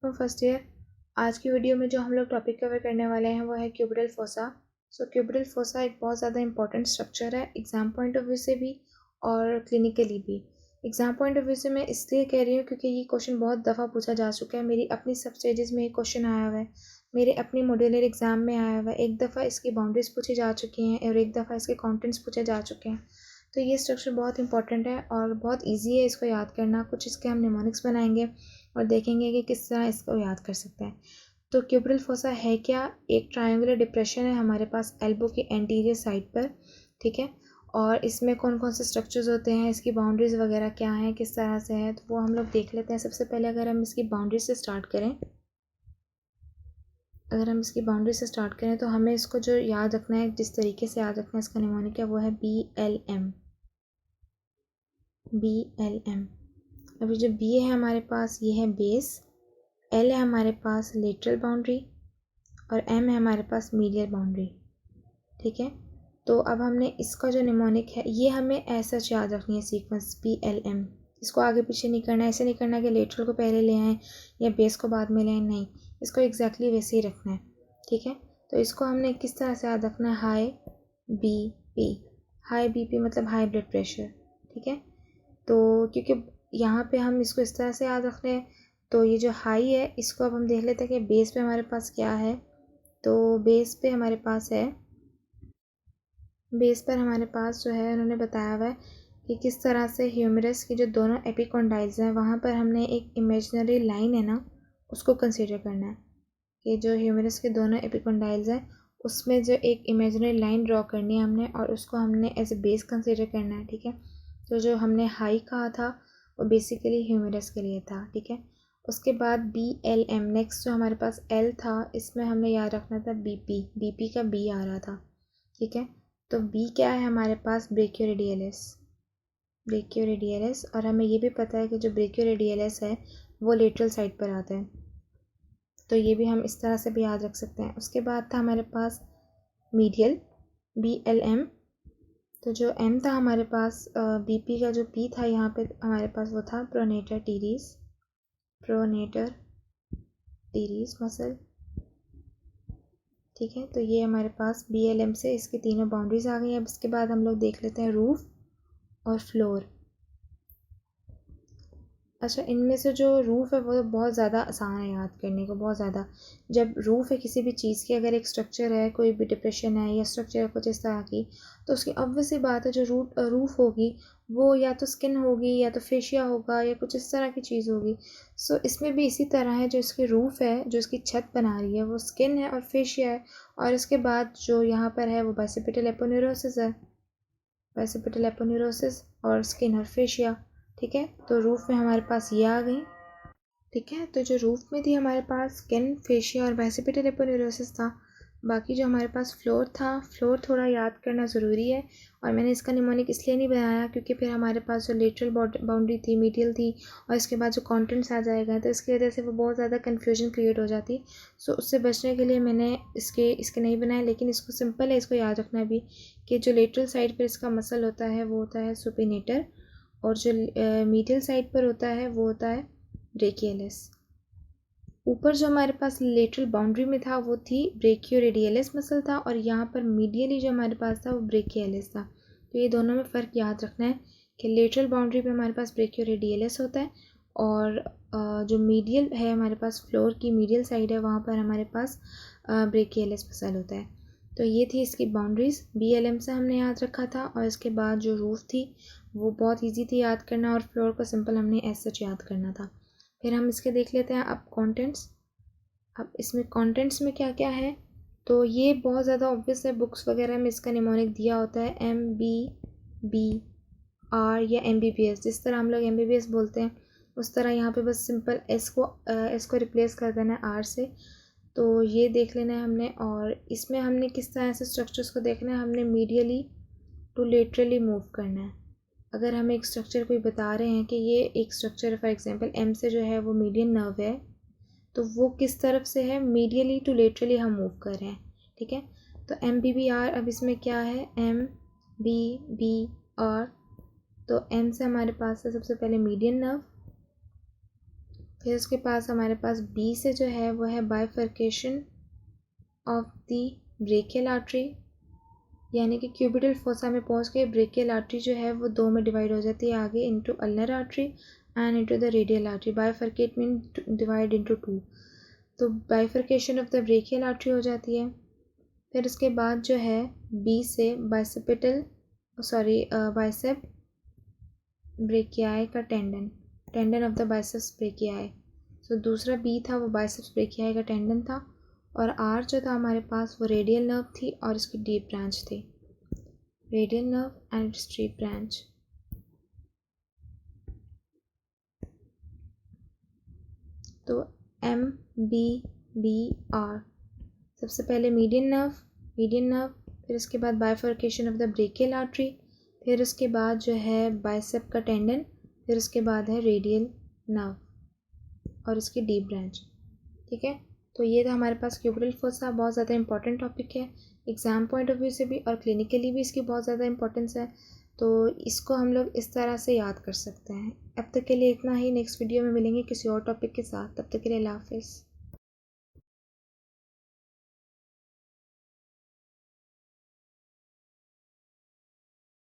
First year. आज की video में जो हम लोग टॉपिक कवर करने वाले हैं वो है क्यूबिटल फोसा। क्यूबिटल फोसा एक बहुत ज़्यादा इंपॉर्टेंट स्ट्रक्चर है एग्ज़ाम पॉइंट ऑफ व्यू से भी और क्लिनिकली भी। एग्ज़ाम पॉइंट ऑफ व्यू से मैं इसलिए कह रही हूँ क्योंकि ये क्वेश्चन बहुत दफ़ा पूछा जा चुका है। मेरी अपनी सब स्टेजेस में ये क्वेश्चन आया हुआ है, मेरे अपनी मॉड्यूलर एग्ज़ाम में आया हुआ है। एक दफ़ा इसकी बाउंड्रीज पूछी जा चुकी हैं और एक दफ़ा इसके कॉन्टेंट्स पूछे जा चुके हैं। तो ये स्ट्रक्चर बहुत इंपॉर्टेंट है और बहुत ईजी है इसको याद करना। कुछ इसके हम निमोनिक्स बनाएंगे और देखेंगे कि किस तरह इसको याद कर सकते हैं। तो क्यूबिटल फोसा है क्या? एक ट्रायंगुलर डिप्रेशन है हमारे पास एल्बो की एंटीरियर साइड पर, ठीक है। और इसमें कौन कौन से स्ट्रक्चर्स होते हैं, इसकी बाउंड्रीज वगैरह क्या हैं, किस तरह से है, तो वो हम लोग देख लेते हैं। सबसे पहले अगर हम इसकी बाउंड्री से स्टार्ट करें तो हमें इसको जो याद रखना है, जिस तरीके से याद रखना है इसका निमोनिक है वो है BLM। अभी जो B है हमारे पास ये है बेस, L है हमारे पास लेटरल बाउंड्री और M है हमारे पास मीडियल बाउंड्री, ठीक है। तो अब हमने इसका जो निमोनिक है ये हमें ऐसा याद रखनी है सीक्वेंस BLM। इसको आगे पीछे नहीं करना, ऐसे नहीं करना कि लेटरल को पहले ले आएँ या बेस को बाद में ले आएँ, नहीं, इसको एग्जैक्टली वैसे ही रखना है, ठीक है। तो इसको हमने किस तरह से याद रखना है, हाई BP मतलब हाई ब्लड प्रेशर, ठीक है। तो क्योंकि यहाँ पे हम इसको इस तरह से याद रख रहे हैं, तो ये जो हाई है इसको अब हम देख लेते हैं कि बेस पे हमारे पास क्या है। तो बेस पर हमारे पास जो है उन्होंने बताया हुआ है कि किस तरह से ह्यूमरस की जो दोनों एपिकोंडाइल्स हैं वहाँ पर हमने एक इमेजिनरी लाइन है ना, उसको कंसीडर करना है कि जो ह्यूमरस के दोनों एपिकोंडाइल्स हैं उसमें जो एक इमेजिनरी लाइन ड्रॉ करनी है हमने, और उसको हमने एज ए बेस कंसीडर करना है, ठीक है। तो जो हमने हाई कहा था वो बेसिकली ह्यूमरस के लिए था, ठीक है। उसके बाद BLM, नेक्स्ट जो हमारे पास L था इसमें हमने याद रखना था BP का B आ रहा था, ठीक है। तो B क्या है हमारे पास, ब्रेकियोरेडियलिस, और हमें ये भी पता है कि जो ब्रेकियोरेडियलिस है वो लेटरल साइड पर आता है, तो ये भी हम इस तरह से भी याद रख सकते हैं। उसके बाद था हमारे पास मीडियल BLM। तो जो M था हमारे पास BP का जो P था यहाँ पे हमारे पास वो था प्रोनेटर टीरीज मसल, ठीक है। तो ये हमारे पास BLM से इसकी तीनों बाउंड्रीज आ गई। अब इसके बाद हम लोग देख लेते हैं रूफ और फ्लोर। अच्छा, इनमें से जो रूफ़ है वो तो बहुत ज़्यादा आसान है याद करने को, बहुत ज़्यादा। जब रूफ़ है किसी भी चीज़ की, अगर एक स्ट्रक्चर है, कोई भी डिप्रेशन है या स्ट्रक्चर है कुछ इस तरह की, तो उसकी ऑब्वियस सी बात है जो रूफ़ होगी वो या तो स्किन होगी या तो फेशिया होगा या कुछ इस तरह की चीज़ होगी। सो इसमें भी इसी तरह है, जो इसकी रूफ़ है, जो इसकी छत बना रही है वो स्किन है और फेशिया है, और इसके बाद जो यहाँ पर है वो बाइसेप्टल एपोन्यूरोसिस है, और स्किन और फेशिया, ठीक है। तो रूफ में हमारे पास ये आ गई, ठीक है। तो जो रूफ में थी हमारे पास स्किन, फेशिया और बाइसेप्टल एपोन्यूरोसिस था। बाकी जो हमारे पास फ्लोर था, फ्लोर थोड़ा याद करना ज़रूरी है, और मैंने इसका निमोनिक इसलिए नहीं बनाया क्योंकि फिर हमारे पास जो लेटरल बाउंड्री थी, मीडियल थी, और इसके बाद जो कॉन्टेंट्स आ जाएगा तो इसकी वजह से वो बहुत ज़्यादा कन्फ्यूजन क्रिएट हो जाती। सो उससे बचने के लिए मैंने इसके नहीं बनाए, लेकिन इसको सिंपल है, इसको याद रखना भी कि जो लेटरल साइड पर इसका मसल होता है वो होता है सुपिनेटर, और जो मीडियल साइड पर होता है वो होता है ब्रेकियलिस। ऊपर जो हमारे पास लेटरल बाउंड्री में था वो थी ब्रेकियोरेडियलिस मसल था, और यहाँ पर मीडियली जो हमारे पास था वो ब्रेकियलिस था। तो ये दोनों में फ़र्क याद रखना है कि लेटरल बाउंड्री पे हमारे पास ब्रेकियोरेडियलिस होता है, और जो मीडियल है हमारे पास, फ्लोर की मीडियल साइड है, वहाँ पर हमारे पास ब्रेकियलिस मसल होता है। तो ये थी इसकी बाउंड्रीज़, BLM से हमने याद रखा था। और इसके बाद जो रूफ थी वो बहुत ईजी थी याद करना, और फ्लोर को सिंपल हमने ऐसे याद करना था। फिर हम इसके देख लेते हैं अब कंटेंट्स। अब इसमें कंटेंट्स में क्या क्या है, तो ये बहुत ज़्यादा ऑब्वियस है, बुक्स वगैरह में इसका निमोनिक दिया होता है MBBR या MBBS। जिस तरह हम लोग MBBS बोलते हैं उस तरह यहाँ पे बस सिंपल एस को रिप्लेस कर देना है R से। तो ये देख लेना है हमने, और इसमें हमने किस तरह से स्ट्रक्चर्स को देखना है, हमने मीडियली टू लेटरली मूव करना है। अगर हमें एक स्ट्रक्चर कोई बता रहे हैं कि ये एक स्ट्रक्चर फॉर एग्जांपल M से जो है वो मीडियन नर्व है, तो वो किस तरफ से है, मीडियली टू लेटरली हम मूव कर रहे हैं, ठीक है। तो MBBR, अब इसमें क्या है, MBBR, तो M से हमारे पास है सबसे पहले मीडियन नर्व, फिर उसके पास हमारे पास बी से जो है वो है bifurcation of the brachial artery, यानी कि क्यूबिटल फोसा में पहुंच के ब्रेकियल आर्टरी जो है वो दो में डिवाइड हो जाती है आगे, into ulnar artery and into the radial artery. Bifurcate mean divide into two, तो bifurcation of the brachial artery हो जाती है। फिर उसके बाद जो है बी से बाइसेप ब्रेकियाई का tendon of the biceps brachii. So दूसरा बी था वो बाइसेप्स ब्रेकियाई का टेंडन था, और आर जो था हमारे पास वो रेडियल नर्व थी और इसकी डीप ब्रांच थी, radial nerve and it's deep branch. तो एम बी बी आर, सबसे पहले मीडियन नर्व, फिर इसके बाद bifurcation of the brachial artery, फिर उसके बाद जो है बाइसेप का टेंडन, फिर उसके बाद है रेडियल नर्व और इसकी डीप ब्रांच। ठीक है, तो ये था हमारे पास क्यूबिटल फोसा, बहुत ज़्यादा इंपॉर्टेंट टॉपिक है एग्ज़ाम पॉइंट ऑफ व्यू से भी और क्लिनिकली भी इसकी बहुत ज़्यादा इंपॉर्टेंस है, तो इसको हम लोग इस तरह से याद कर सकते हैं। अब तक के लिए इतना ही, नेक्स्ट वीडियो में मिलेंगे किसी और टॉपिक के साथ, तब तक के लिए अल्लाह हाफिज़।